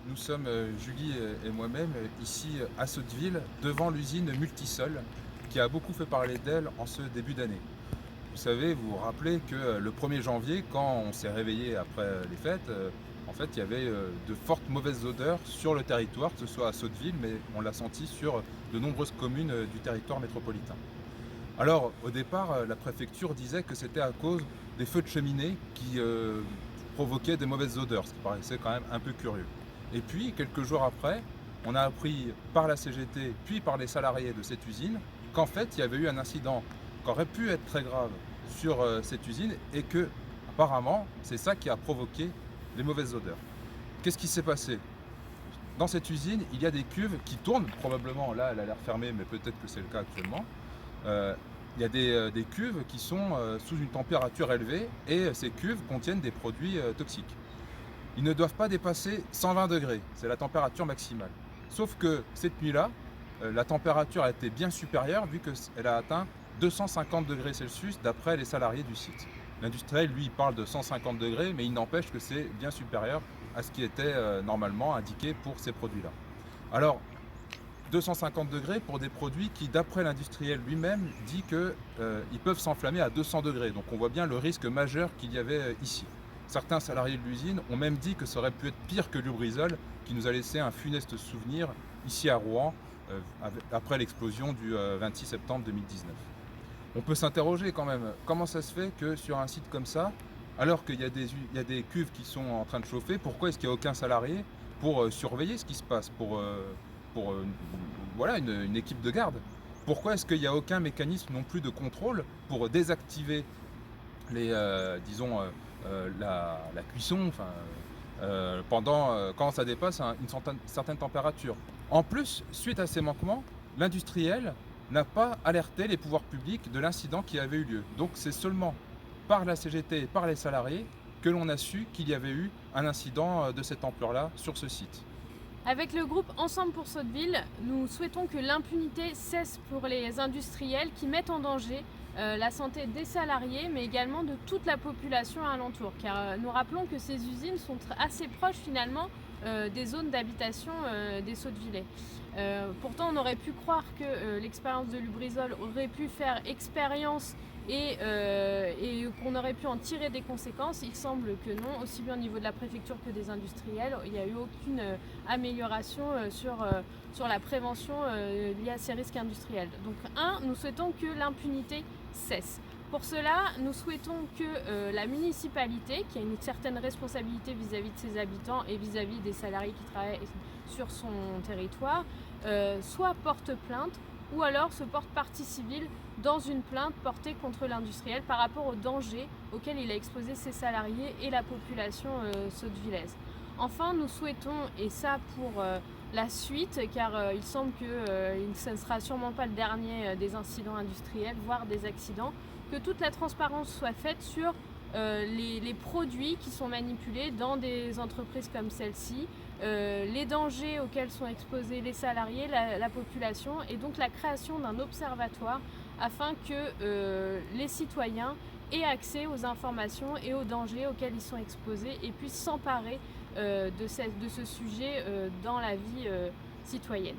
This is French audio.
Nous sommes, Julie et moi-même, ici à Sotteville, devant l'usine Multisol, qui a beaucoup fait parler d'elle en ce début d'année. Vous savez, vous vous rappelez que le 1er janvier, quand on s'est réveillé après les fêtes, en fait, il y avait de fortes mauvaises odeurs sur le territoire, que ce soit à Sotteville, mais on l'a senti sur de nombreuses communes du territoire métropolitain. Alors, au départ, la préfecture disait que c'était à cause des feux de cheminée qui provoquaient des mauvaises odeurs, ce qui paraissait quand même un peu curieux. Et puis, quelques jours après, on a appris par la CGT, puis par les salariés de cette usine, qu'en fait, il y avait eu un incident qui aurait pu être très grave sur cette usine et que, apparemment, c'est ça qui a provoqué les mauvaises odeurs. Qu'est-ce qui s'est passé? Dans cette usine, il y a des cuves qui tournent, probablement, là, elle a l'air fermée, mais peut-être que c'est le cas actuellement. Euh, il y a des cuves qui sont sous une température élevée et ces cuves contiennent des produits toxiques. Ils ne doivent pas dépasser 120 degrés, c'est la température maximale. Sauf que cette nuit-là, la température a été bien supérieure vu qu'elle a atteint 250 degrés Celsius d'après les salariés du site. L'industriel, lui, parle de 150 degrés, mais il n'empêche que c'est bien supérieur à ce qui était normalement indiqué pour ces produits-là. Alors, 250 degrés pour des produits qui, d'après l'industriel lui-même, dit qu'ils peuvent s'enflammer à 200 degrés. Donc on voit bien le risque majeur qu'il y avait ici. Certains salariés de l'usine ont même dit que ça aurait pu être pire que Lubrizol, qui nous a laissé un funeste souvenir ici à Rouen, après l'explosion du 26 septembre 2019. On peut s'interroger quand même, comment ça se fait que sur un site comme ça, alors qu'il y a des cuves qui sont en train de chauffer, pourquoi est-ce qu'il n'y a aucun salarié pour surveiller ce qui se passe, pour voilà, une équipe de garde? Pourquoi est-ce qu'il n'y a aucun mécanisme non plus de contrôle pour désactiver disons, la cuisson, enfin, quand ça dépasse une certaine température? En plus, suite à ces manquements, l'industriel n'a pas alerté les pouvoirs publics de l'incident qui avait eu lieu. Donc c'est seulement par la CGT et par les salariés que l'on a su qu'il y avait eu un incident de cette ampleur-là sur ce site. Avec le groupe Ensemble pour Sotteville, nous souhaitons que l'impunité cesse pour les industriels qui mettent en danger la santé des salariés, mais également de toute la population alentour. Car nous rappelons que ces usines sont assez proches finalement des zones d'habitation des Sottevillais. Pourtant, on aurait pu croire que l'expérience de Lubrizol aurait pu faire expérience et qu'on aurait pu en tirer des conséquences. Il semble que non, aussi bien au niveau de la préfecture que des industriels, il n'y a eu aucune amélioration sur la prévention liée à ces risques industriels. Donc nous souhaitons que l'impunité cesse. Pour cela, nous souhaitons que la municipalité, qui a une certaine responsabilité vis-à-vis de ses habitants et vis-à-vis des salariés qui travaillent sur son territoire, soit porte plainte ou alors se porte partie civile dans une plainte portée contre l'industriel par rapport aux dangers auxquels il a exposé ses salariés et la population sottevillaise. Enfin, nous souhaitons, et ça pour la suite, car il semble que ce ne sera sûrement pas le dernier des incidents industriels, voire des accidents, que toute la transparence soit faite sur les produits qui sont manipulés dans des entreprises comme celle-ci, les dangers auxquels sont exposés les salariés, la population, et donc la création d'un observatoire afin que les citoyens aient accès aux informations et aux dangers auxquels ils sont exposés et puissent s'emparer de ce sujet dans la vie citoyenne.